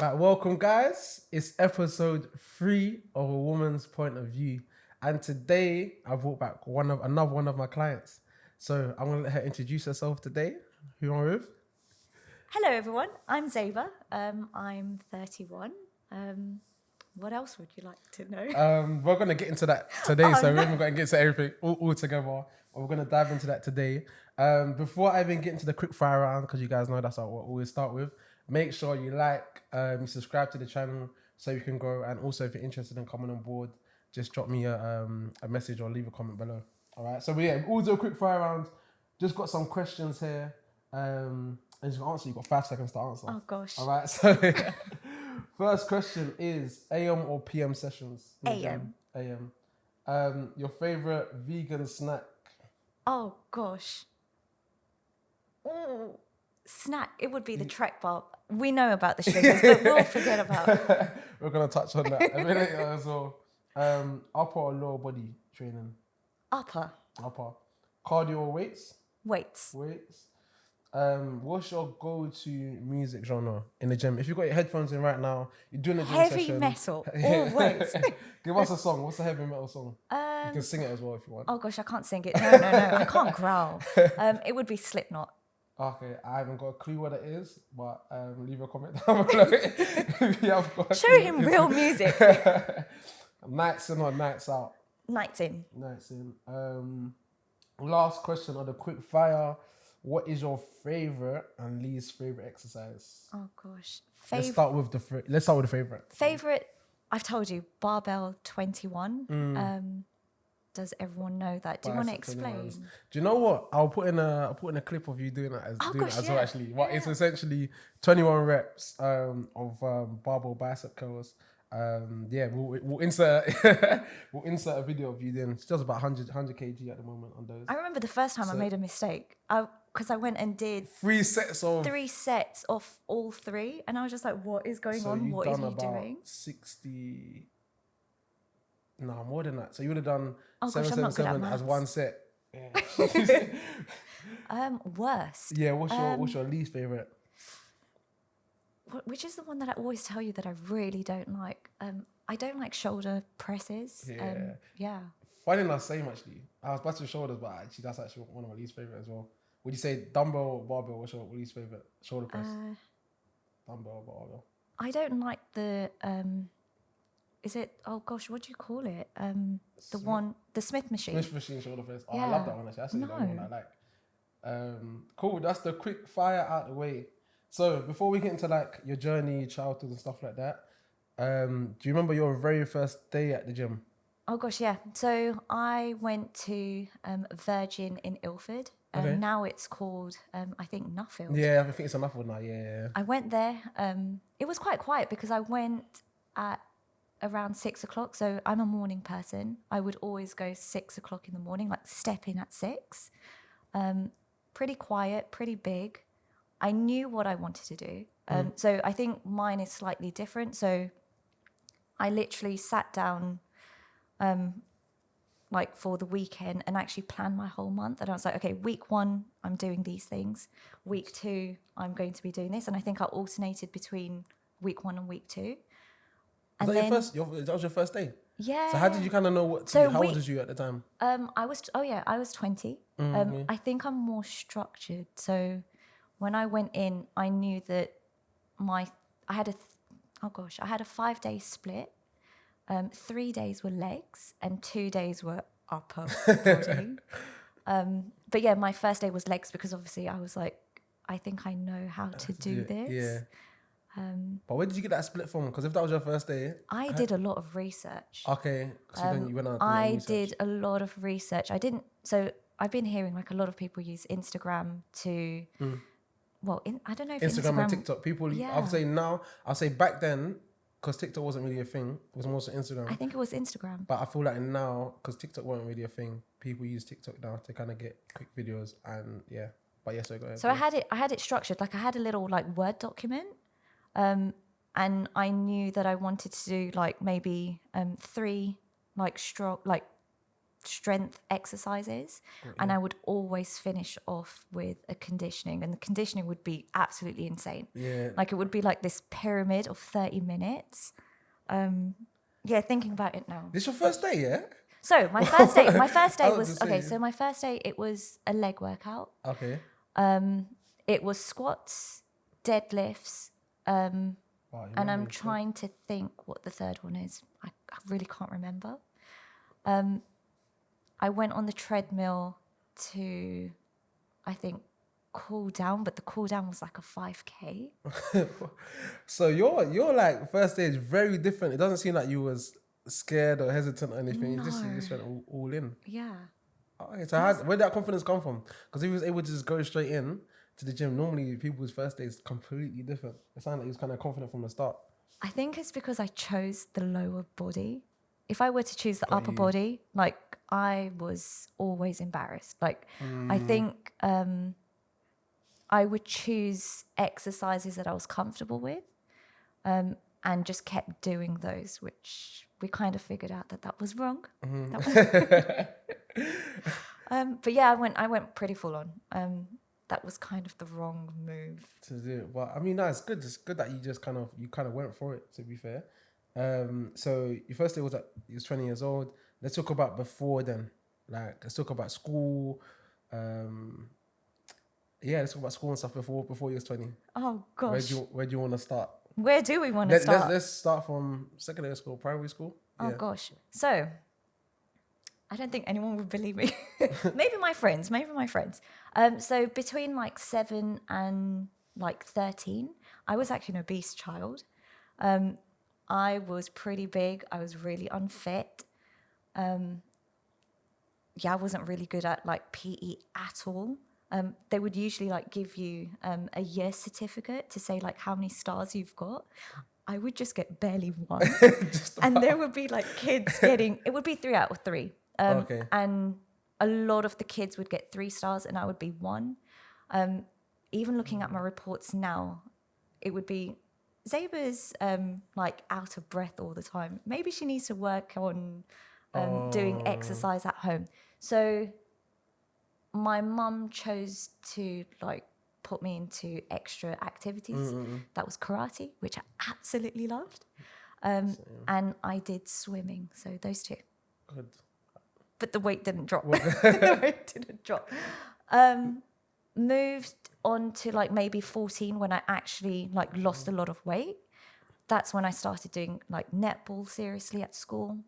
Right, welcome guys. It's episode 3 of A Woman's Point of View. And today I brought back another one of my clients. So I'm gonna let her introduce herself today. Who am I with? Hello, everyone. I'm Zaibaa. I'm 31. What else would you like to know? We're gonna get into that today, Oh, so no. we're not gonna get into everything all together. We're gonna dive into that today. Before I even get into the quick fire round, because you guys know that's what we always start with. Make sure you like, you subscribe to the channel so you can grow. And also, if you're interested in coming on board, just drop me a message or leave a comment below. All right. So we'll do a quick fire round. Just got some questions here. And you can answer. You've got 5 seconds to answer. Oh, gosh. All right. So first question is AM or PM sessions? AM. AM. Your favorite vegan snack? Oh, gosh. Ooh. Snack. It would be the Trek bar. We know about the sugars, but we'll forget about it. We're going to touch on that a bit later as well. Upper or lower body training? Upper. Upper. Cardio or weights? Weights. Weights. What's your go-to music genre in the gym? If you've got your headphones in right now, you're doing a gym Heavy session. metal. Always. Give us a song. What's a heavy metal song? You can sing it as well if you want. Oh, gosh, I can't sing it. No. I can't growl. It would be Slipknot. Okay, I haven't got a clue what it is, but leave a comment down below if you have got a Show clue. him real music. Nights in or nights out? Nights in. Nights in. Last question on the quick fire. What is your favorite and least favorite exercise? Oh, gosh. Let's start with the favorite. Favorite, I've told you, barbell 21. Does everyone know that? Do you want to explain? Do you know what? I'll put in a clip of you doing that as well actually. But it's essentially 21 reps of barbell bicep curls. We'll insert we'll insert a video of you doing. It's just about 100 kg at the moment on those. I remember the first time I made a mistake. Because I went and did 3 sets of all 3, and I was just like, "What is going on? What is he doing?" 60. No, more than that. So you would have done Oh, gosh, I'm not good at 777 as maths. one set. Yeah. Worst. Yeah. What's your least favorite? Which is the one that I always tell you that I really don't like. I don't like shoulder presses. Yeah. Funny enough, same actually. I was butting shoulders, but actually that's actually one of my least favorite as well. Would you say dumbbell or barbell? What's your least favorite? Shoulder press. Dumbbell or barbell? I don't like the. Is it? Oh gosh, what do you call it? The Smith machine. Smith machine shoulder press. Oh, yeah. I love that one actually. That's the only one I like. Cool. That's the quick fire out the way. So before we get into like your journey, childhood and stuff like that, do you remember your very first day at the gym? Oh gosh, yeah. So I went to Virgin in Ilford. Okay. Now it's called, I think, Nuffield. Yeah, I think it's a Nuffield now. Yeah. I went there. It was quite quiet because I went at around 6 o'clock. So I'm a morning person. I would always go 6 o'clock in the morning, like step in at 6. Pretty quiet, pretty big. I knew what I wanted to do. So I think mine is slightly different. So I literally sat down like for the weekend and actually planned my whole month. And I was like, okay, week 1, I'm doing these things. Week 2, I'm going to be doing this. And I think I alternated between week 1 and week 2. And that was your first day? Yeah. So how did you kind of know what to do? How old was you at the time? I was 20. I think I'm more structured. So when I went in, I knew that I had a 5-day split. 3 days were legs and 2 days were upper body. But yeah, my first day was legs because obviously I was like, I think I know how to do this. Yeah. But where did you get that split from? Because if that was your first day, I did a lot of research. Okay, so then you went out. I did a lot of research. So I've been hearing like a lot of people use Instagram to. Well, I don't know if Instagram and TikTok. People, yeah. I'll say back then, because TikTok wasn't really a thing. It was mostly Instagram. I think it was Instagram. But I feel like now, because TikTok wasn't really a thing, people use TikTok now to kind of get quick videos and yeah. But yeah, so go ahead. So I had it structured. Like I had a little like Word document, and I knew that I wanted to do like maybe 3 like strength exercises, and I would always finish off with a conditioning, and the conditioning would be absolutely insane. Yeah. Like it would be like this pyramid of 30 minutes. Yeah, thinking about it now. This your first day, yeah? So my first day I was was just okay. saying. So my first day, it was a leg workout. Okay. It was squats, deadlifts, Wow, you and I'm remember trying to think what the third one is. I really can't remember. I went on the treadmill to, I think, cool down, but the cool down was like a 5K. So your like first day is very different. It doesn't seem like you was scared or hesitant or anything. You just went all in. Yeah. Okay, so where did that confidence come from? Because he was able to just go straight in to the gym. Normally, people's first day is completely different. It sounded like he was kind of confident from the start. I think it's because I chose the lower body. If I were to choose the upper you. body, like I was always embarrassed. Like I think I would choose exercises that I was comfortable with, and just kept doing those, which we kind of figured out that was wrong. That was but yeah, I went pretty full on. That was kind of the wrong move To do it. But I mean, no, it's good. It's good that you kind of went for it, to be fair. So your first day was at you was 20 years old. Let's talk about before then. Like let's talk about school. Let's talk about school and stuff before you was 20. Oh gosh, Where do you want to start? where do we want to start? Let's start from secondary school, primary school. Oh gosh. So I don't think anyone would believe me. Maybe my friends. So between like 7 and like 13, I was actually an obese child. I was pretty big. I was really unfit. I wasn't really good at like PE at all. They would usually like give you a year certificate to say like how many stars you've got. I would just get barely one. And there would be like kids it would be 3 out of 3. Okay. And a lot of the kids would get 3 stars and I would be 1. Even looking at my reports now, it would be Zaibaa's like out of breath all the time. Maybe she needs to work on doing exercise at home. So my mum chose to like put me into extra activities. That was karate, which I absolutely loved. And I did swimming. So those 2. Good. But the weight didn't drop. The weight didn't drop. Moved on to like maybe 14 when I actually like lost a lot of weight. That's when I started doing like netball seriously at school,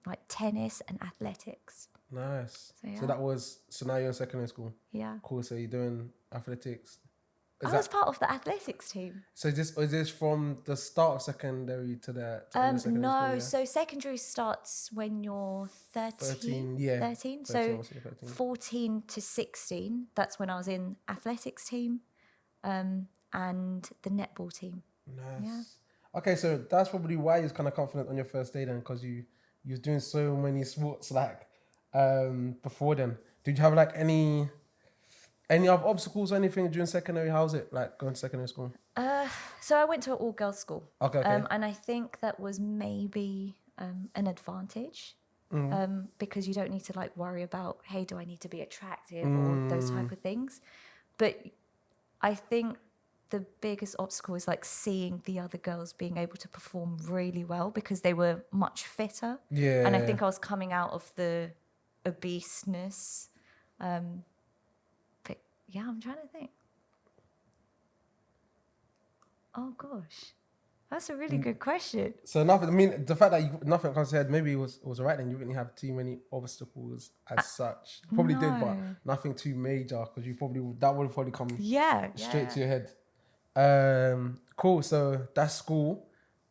like tennis and athletics. Nice. So, yeah. So now you're in secondary school. Yeah. Cool. So you're doing athletics. I was part of the athletics team. So is this from the start of secondary to the secondary school, No, yeah? so secondary starts when you're 13. 13. So 13. 14 to 16, that's when I was in athletics team and the netball team. Nice. Yeah. Okay, so that's probably why you was kind of confident on your first day then, because you was doing so many sports like before then. Did you have like any other obstacles or anything during secondary? How's it like going to secondary school? So I went to an all-girls school. Okay. And I think that was maybe an advantage because you don't need to like worry about, hey, do I need to be attractive or those type of things. But I think the biggest obstacle is like seeing the other girls being able to perform really well because they were much fitter. Yeah. And I think I was coming out of the obeseness. But yeah, I'm trying to think. Oh gosh, that's a really good question. So nothing. I mean, the fact that nothing comes to head, maybe it was alright. Then you didn't have too many obstacles as such. Probably did, but nothing too major because that would probably come straight to your head. Cool. So that's school.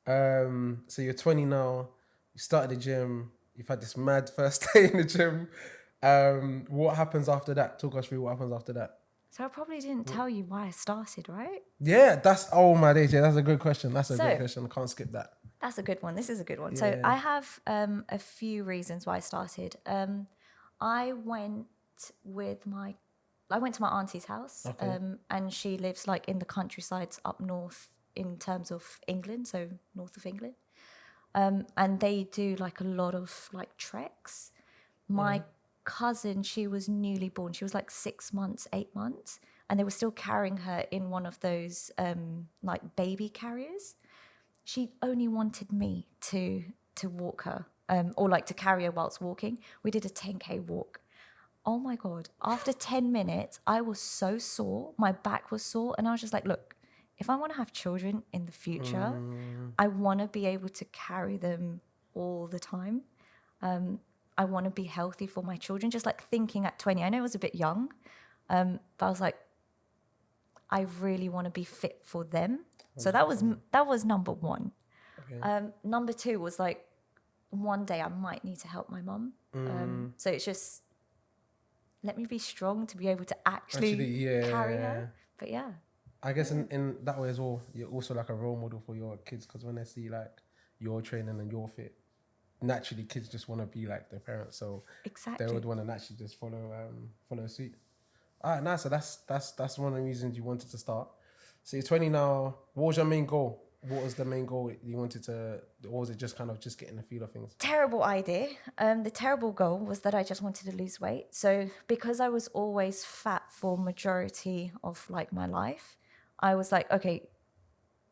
So you're 20 now. You started the gym. You've had this mad first day in the gym. What happens after that? Talk us through what happens after that. So I probably didn't tell you why I started, right? Yeah, oh my days. Yeah, that's a good question. I can't skip that. That's a good one. This is a good one. Yeah. So I have a few reasons why I started. I went to my auntie's house, and she lives like in the countryside up north in terms of England, so north of England. And they do like a lot of like treks. My cousin, she was newly born. She was like 6 months, 8 months, and they were still carrying her in one of those like baby carriers. She only wanted me to walk her, or like to carry her whilst walking. We did a 10K walk. Oh my God. After 10 minutes, I was so sore. My back was sore. And I was just like, look, if I want to have children in the future, I want to be able to carry them all the time. I want to be healthy for my children. Just like thinking at 20, I know it was a bit young, but I was like, I really want to be fit for them. So that was number one. Okay. Number two was like, one day I might need to help my mum. So it's just, let me be strong to be able to actually carry her. But yeah. I guess in that way as well, you're also like a role model for your kids, because when they see like your training and your fit, naturally kids just want to be like their parents, so exactly they would want to naturally just follow suit. All right, nice. So that's one of the reasons you wanted to start. So you're 20 now. What was your main goal? What was the main goal you wanted to, or was it just kind of just getting the feel of things? Terrible idea. The terrible goal was that I just wanted to lose weight. So because I was always fat for majority of like my life, I was like, okay,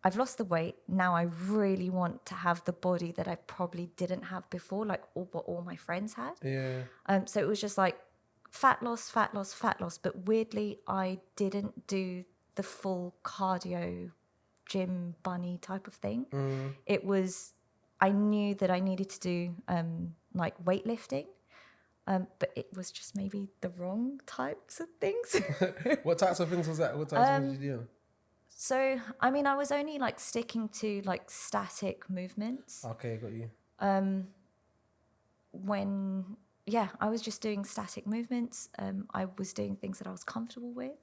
I've lost the weight. Now I really want to have the body that I probably didn't have before, like what all my friends had. Yeah. So it was just like fat loss, fat loss, fat loss. But weirdly, I didn't do the full cardio gym bunny type of thing. It was, I knew that I needed to do like weightlifting, but it was just maybe the wrong types of things. What types of things was that? What types of things did you do? So, I mean, I was only like sticking to like static movements. Okay, got you. I was just doing static movements. I was doing things that I was comfortable with.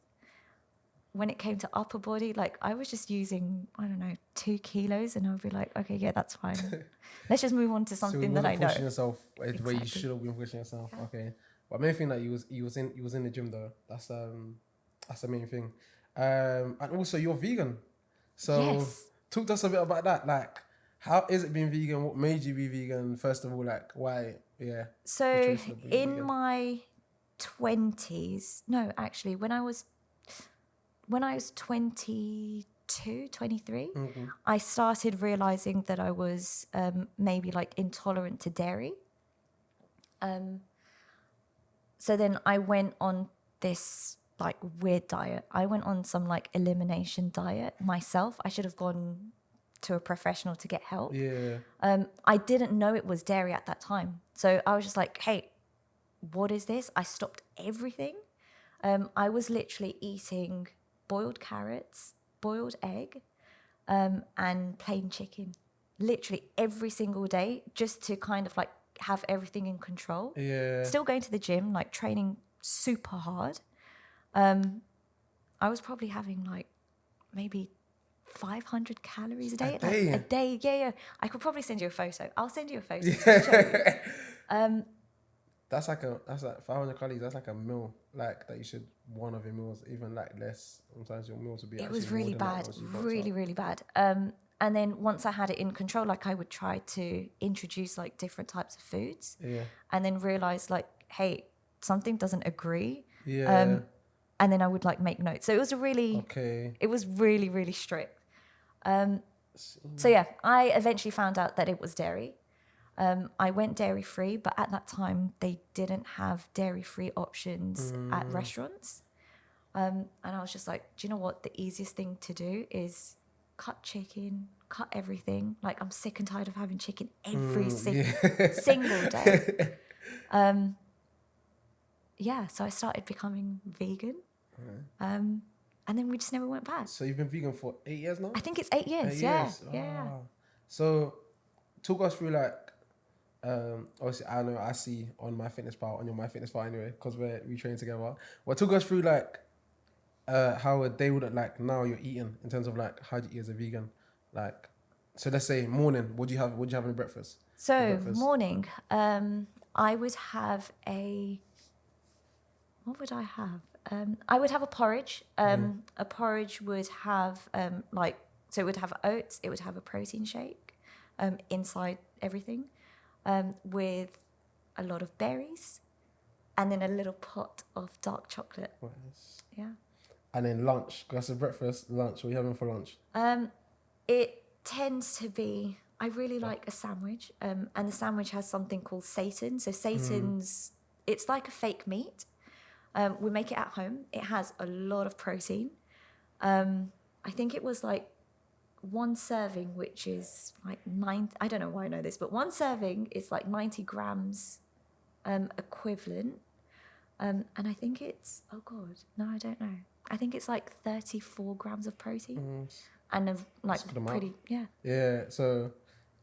When it came to upper body, like I was just using, I don't know, 2 kilos, and I would be like, okay, yeah, that's fine. Let's just move on to something that I know. Pushing yourself where you should have been pushing yourself. Yeah. Okay, but main thing that you was in the gym though. That's the main thing. And also you're vegan, so yes. Talk to us a bit about that. Like, how is it being vegan? What made you be vegan? First of all, like why? Yeah. So in my 20s, no, actually, when I was 22, 23, I started realizing that I was maybe like intolerant to dairy. So then I went on this like weird diet. I went on some like elimination diet myself. I should have gone to a professional to get help. Yeah. I didn't know it was dairy at that time. So I was just like, hey, what is this? I stopped everything. I was literally eating boiled carrots, boiled egg, and plain chicken, literally every single day, just to kind of like have everything in control. Yeah. Still going to the gym, like training super hard. I was probably having like maybe 500 calories a day. A day, yeah. I could probably send you a photo. I'll send you a photo. Yeah. That's like 500 calories. That's like a meal, like that you should, one of your meals, even like less. Sometimes your meals would be. It was really bad, really bad. And then once I had it in control, like I would try to introduce like different types of foods. Yeah. And then realize like, hey, something doesn't agree. Yeah. And then I would like make notes. So it was it was really, really strict. So yeah, I eventually found out that it was dairy. I went dairy free, but at that time they didn't have dairy free options at restaurants. And I was just like, do you know what? The easiest thing to do is cut chicken, cut everything. Like I'm sick and tired of having chicken every single day. So I started becoming vegan. And then we just never went back. So you've been vegan for 8 years now? I think it's 8 years. 8 years. Yeah. So talk us through like, obviously I know I see on my fitness pal, on your my fitness pal anyway, because we train together. But talk us through like how a day would look like now you're eating, in terms of like how do you eat as a vegan? Like, so let's say morning, what do you have in breakfast? So morning, I would have what would I have? I would have a porridge. A porridge would have so it would have oats, it would have a protein shake inside everything, with a lot of berries, and then a little pot of dark chocolate. Nice. Yeah. And then lunch. That's a breakfast, lunch. What are you having for lunch? It tends to be, I really like a sandwich, and the sandwich has something called seitan. So seitan's, it's like a fake meat. We make it at home. It has a lot of protein. I think it was like one serving, which is like I don't know why I know this, but one serving is like 90 grams equivalent. And I think it's, oh God, no, I don't know. I think it's like 34 grams of protein. And like pretty, yeah. Yeah, so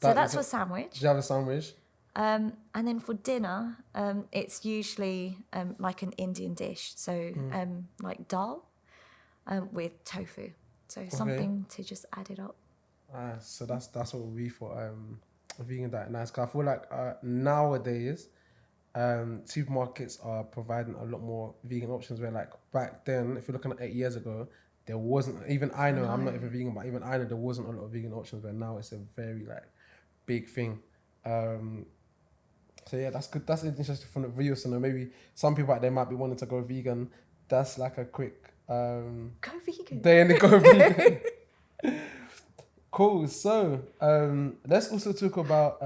that's for sandwich. Do you have a sandwich? And then for dinner, it's usually like an Indian dish. So like dal with tofu. So something to just add it up. So that's what we'll be for a vegan diet. Nice, because I feel like nowadays supermarkets are providing a lot more vegan options. Where like back then, if you're looking at 8 years ago, there wasn't. Even I know I'm not even vegan, but even I know there wasn't a lot of vegan options. But now it's a very like big thing. So yeah, that's good. That's interesting from the viewers to know. Maybe some people out there might be wanting to go vegan. That's like a quick go vegan. Day and they go vegan. Cool. So let's also talk about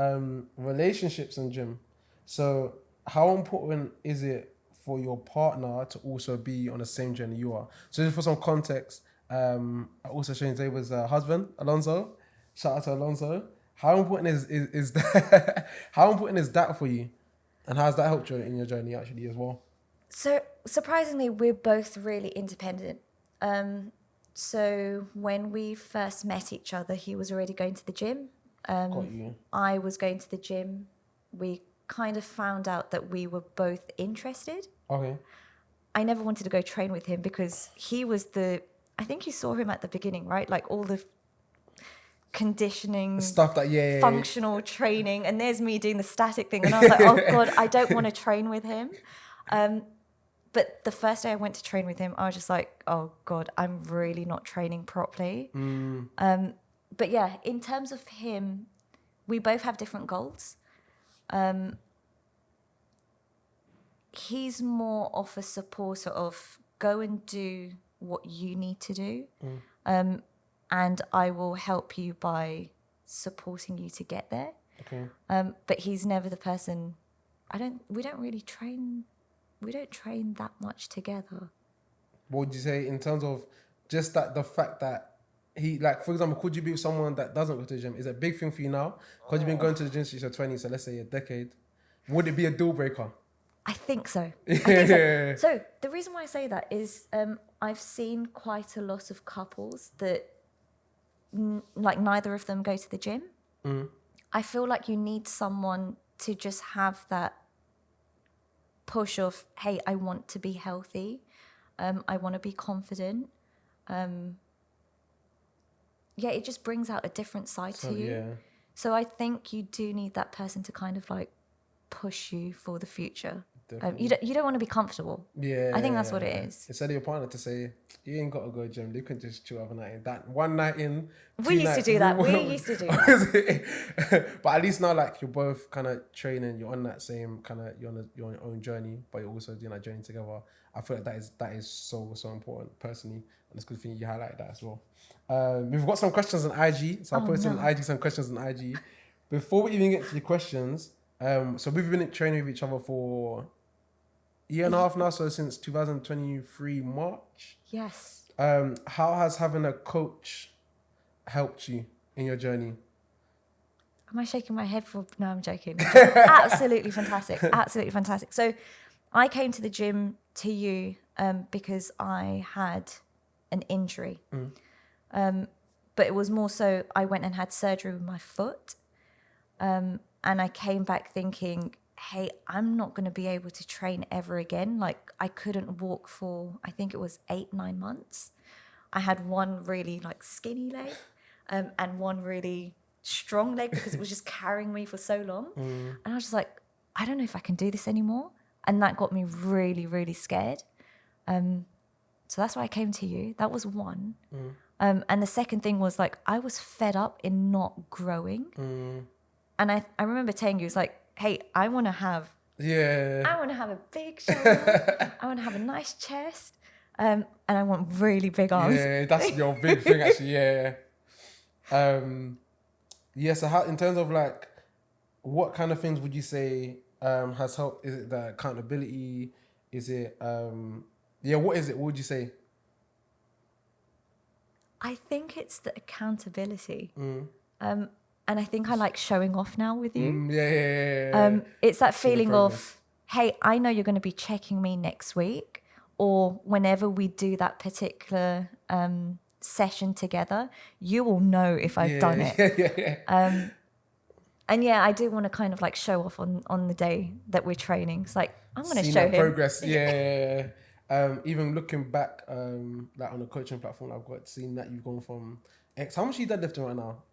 relationships and gym. So how important is it for your partner to also be on the same journey you are? So just for some context, I also showing Zaibaa's husband, Alonso. Shout out to Alonso. How important is that? How important is that for you? And how has that helped you in your journey actually as well? So surprisingly, we're both really independent. So when we first met each other, he was already going to the gym. Got you. I was going to the gym. We kind of found out that we were both interested. Okay. I never wanted to go train with him because he was I think you saw him at the beginning, right? Like all the conditioning, stuff that, functional training. And there's me doing the static thing. And I was like, oh God, I don't want to train with him. But the first day I went to train with him, I was just like, oh God, I'm really not training properly. But yeah, in terms of him, we both have different goals. He's more of a supporter of go and do what you need to do. And I will help you by supporting you to get there. Okay. But he's never the person, we don't train that much together. What would you say in terms of just that the fact that he, like, for example, could you be with someone that doesn't go to the gym? Is it a big thing for you now? Because you've been going to the gym since you're 20, so let's say a decade. Would it be a deal breaker? I think so. So the reason why I say that is I've seen quite a lot of couples that like neither of them go to the gym. I feel like you need someone to just have that push of, hey, I want to be healthy. I want to be confident. It just brings out a different side to you. Yeah. So I think you do need that person to kind of like push you for the future. You don't want to be comfortable. Yeah, I think that's what it is. Instead of your partner to say, you ain't got to go to gym, you can just chill overnight. That one night in, we used to do that. But at least now, like, you're both kind of training, you're on that same kind of, you're on your own journey, but you're also doing that journey together. I feel like that is so important personally, and it's a good thing you highlight that as well. We've got some questions on IG, so I'll post on IG some questions on IG. Before we even get to the questions, so we've been training with each other for a year and a half now, so since 2023 March. Yes. How has having a coach helped you in your journey? Am I shaking my head for? No, I'm joking. Absolutely fantastic. Absolutely fantastic. So I came to the gym to you because I had an injury. But it was more so I went and had surgery with my foot. And I came back thinking, hey, I'm not going to be able to train ever again. Like, I couldn't walk for, I think it was 8-9 months. I had one really like skinny leg and one really strong leg because it was just carrying me for so long. And I was just like, I don't know if I can do this anymore. And that got me really, really scared. So that's why I came to you. That was one. And the second thing was like, I was fed up in not growing. And I remember telling you, it's like, hey, I want to have Yeah. I want to have a big shoulder. I want to have a nice chest. And I want really big arms. Yeah, that's your big thing actually. Yeah. Yeah. So how, in terms of like, what kind of things would you say has helped? Is it the accountability? Is it yeah? What is it? What would you say? I think it's the accountability. Mm. And I think I like showing off now with you. Yeah. It's that See the feeling progress. of, hey, I know you're going to be checking me next week, or whenever we do that particular session together, you will know if I've done it. Yeah. And yeah, I do want to kind of like show off on the day that we're training. It's like, I'm going to Seeing show that him. progress. Yeah. Even looking back, like on the coaching platform, I've got seen that you've gone from X. How much are you deadlifting right now?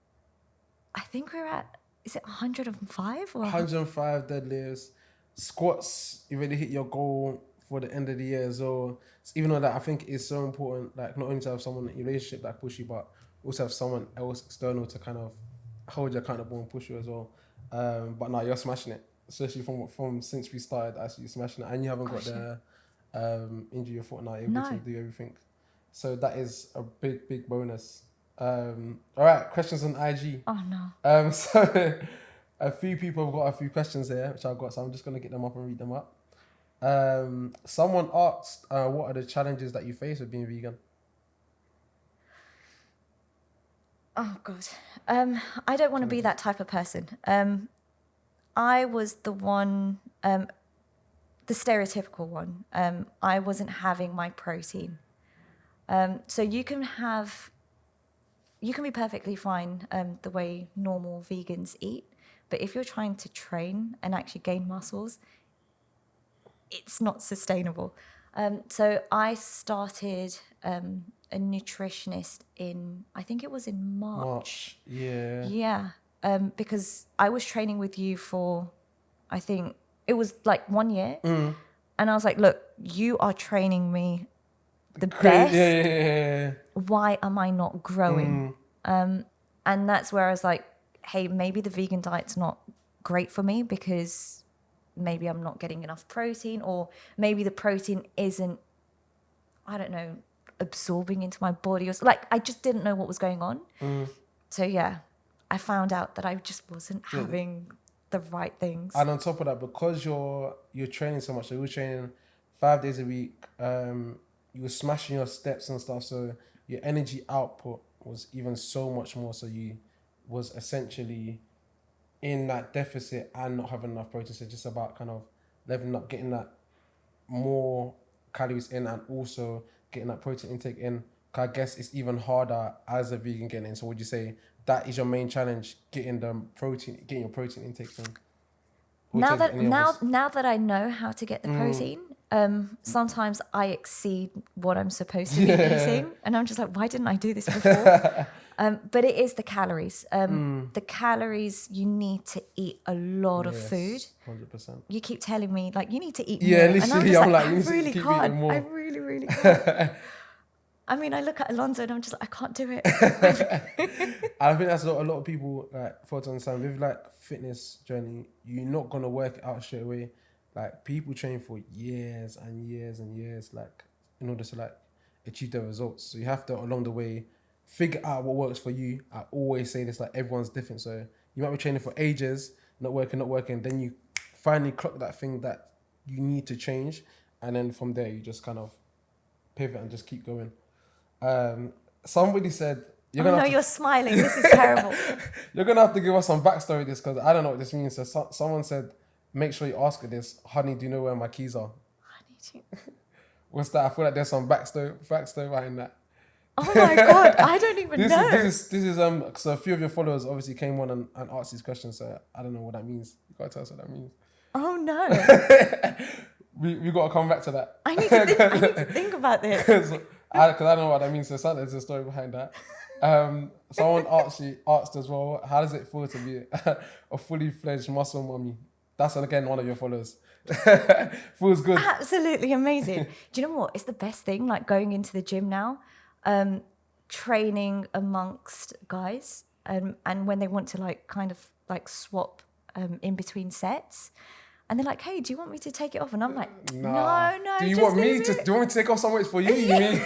I think we're at, is it 105 or 105 deadlifts, squats. You already hit your goal for the end of the year as well. So even though that, I think it's so important, like not only to have someone in your relationship that push you, but also have someone else external to kind of hold you accountable and push you as well. But now you're smashing it, especially from since we started. Actually, smashing it, and you haven't got the injury your foot now. You're able to do everything. So that is a big bonus. All right, questions on IG. Oh no. So a few people have got a few questions here, which I've got, so I'm just gonna get them up and read them up. Someone asked, what are the challenges that you face with being vegan? Oh God. I don't want to be that type of person. I was the one, the stereotypical one. I wasn't having my protein. So you can be perfectly fine the way normal vegans eat, but if you're trying to train and actually gain muscles, it's not sustainable. So I started a nutritionist I think it was in March. Yeah. Yeah. Because I was training with you for, I think it was like 1 year. And I was like, look, you are training me the best. Yeah. Why am I not growing? And that's where I was like, hey, maybe the vegan diet's not great for me because maybe I'm not getting enough protein, or maybe the protein isn't, I don't know, absorbing into my body, or like I just didn't know what was going on. So yeah, I found out that I just wasn't having the right things. And on top of that, because you're training so much, so you were training 5 days a week, you were smashing your steps and stuff, so your energy output was even so much more, so you was essentially in that deficit and not having enough protein. So just about kind of leveling up, getting that more calories in and also getting that protein intake in. I guess it's even harder as a vegan getting in. So would you say that is your main challenge, getting your protein intakes in? Now that I know how to get the protein, sometimes I exceed what I'm supposed to be eating, and I'm just like, why didn't I do this before? But it is the calories. The calories, you need to eat a lot of food. 100%. You keep telling me like you need to eat more. Yeah, literally, and I'm like, you I need to really keep can't. eating more. I really can't. I mean, I look at Alonso and I'm just like, I can't do it. I think that's what a lot of people like for to understand with like fitness journey. You're not gonna work it out straight away. Like people train for years and years and years, like in order to like achieve their results. So you have to along the way figure out what works for you. I always say this, like everyone's different. So you might be training for ages, not working. Then you finally clock that thing that you need to change, and then from there you just kind of pivot and just keep going. Somebody said you're smiling. This is terrible. You're gonna have to give us some backstory to this because I don't know what this means. So someone said, make sure you ask her this. Honey, do you know where my keys are? Honey, What's that? I feel like there's some backstory behind that. Oh my God, I don't even know. This is so a few of your followers obviously came on and asked these questions, so I don't know what that means. You gotta tell us what that means. Oh no. we gotta come back to that. I need to think about this. Because I don't know what that means, so there's a story behind that. Someone asked as well, how does it feel to be a fully fledged muscle mummy? That's again one of your followers. Feels good. Absolutely amazing. Do you know what? It's the best thing, like going into the gym now, training amongst guys, and when they want to like kind of like swap in between sets, And they're like, hey, do you want me to take it off? And I'm like, Nah. no, Do you just want me leave to? it. Do you want me to take off some weights for you? You mean?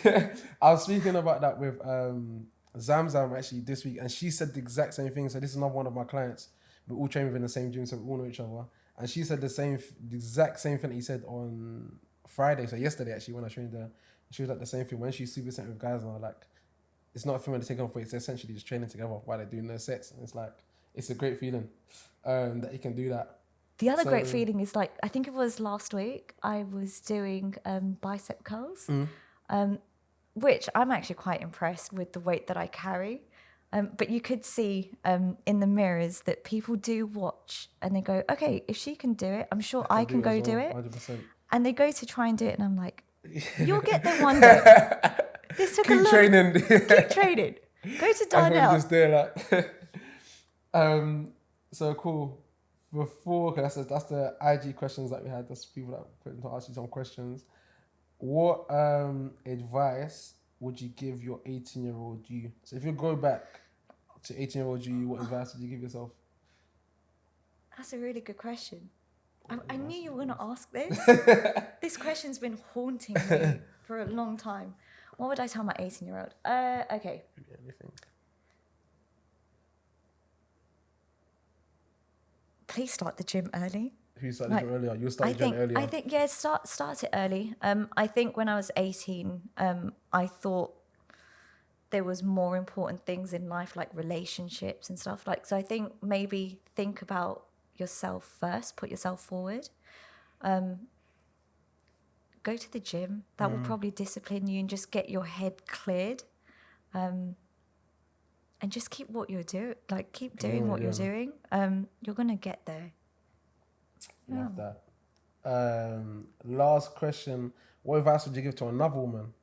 Yeah. I was speaking about that with Zamzam actually this week, and she said the exact same thing. So this is another one of my clients. We all train within the same gym, so we all know each other. And she said the exact same thing that he said on Friday. So yesterday, actually, when I trained her, she was like the same thing. When she's super sent with guys now, like it's not a thing when they take off weights. It's essentially just training together while they're doing their sets, and it's like it's a great feeling that you can do that. The other great feeling is like, I think it was last week, I was doing bicep curls, which I'm actually quite impressed with the weight that I carry. But you could see in the mirrors that people do watch and they go, okay, if she can do it, I'm sure I can go do it. 100%. And they go to try and do it and I'm like, you'll get there one day. This took a Keep long training. Keep training. Go to Darnell. I'm just there like. So cool. Before, cause that's the IG questions that we had. That's people that put to ask you some questions. What advice would you give your 18-year-old you? So if you go back to 18-year-old you, what advice would you give yourself? That's a really good question. I knew you were going to ask this. This question's been haunting me for a long time. What would I tell my 18-year-old? Okay. Anything. Please start the gym early. Who started the gym earlier? You started the gym earlier. I think, yeah, start it early. I think when I was 18, I thought there was more important things in life, like relationships and stuff. Like, so I think maybe think about yourself first, put yourself forward. Go to the gym. That will probably discipline you and just get your head cleared. And just keep what you're doing. Like, keep doing what you're doing. You're gonna get there. Love that. Last question. What advice would you give to another woman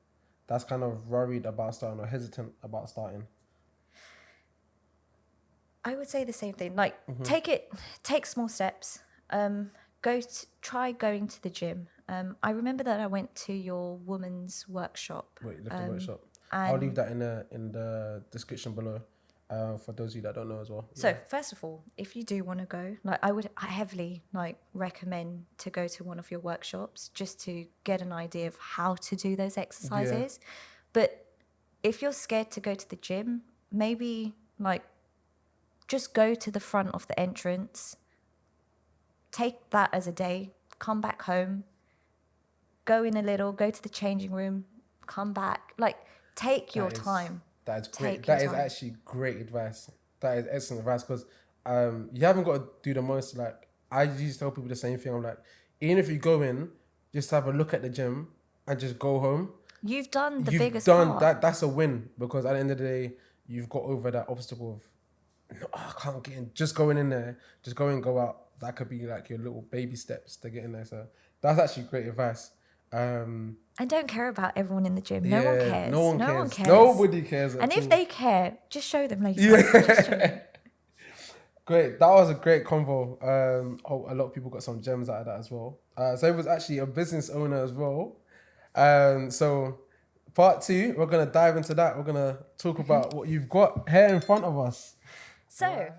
that's kind of worried about starting or hesitant about starting? I would say the same thing. Like, take small steps. Try going to the gym. I remember that I went to your woman's workshop. Wait, you left the workshop. I'll leave that in the description below. For those of you that don't know as well. So first of all, if you do want to go, like I heavily recommend to go to one of your workshops just to get an idea of how to do those exercises. Yeah. But if you're scared to go to the gym, maybe just go to the front of the entrance, take that as a day, come back home, go in a little, go to the changing room, come back. Take your time. That is great. That is actually great advice. That is excellent advice because you haven't got to do the most. Like, I used to tell people the same thing. I'm like, even if you go in, just have a look at the gym and just go home. You've done the biggest part. That's a win because at the end of the day, you've got over that obstacle of, no, I can't get in. Just going in there, just go in, go out. That could be like your little baby steps to get in there. So that's actually great advice. And don't care about everyone in the gym. No one cares. No one cares. Nobody cares. And if they care, just show them later. Yeah. Great. That was a great convo. Hope a lot of people got some gems out of that as well. So it was actually a business owner as well. So part 2, we're gonna dive into that. We're gonna talk about what you've got here in front of us. So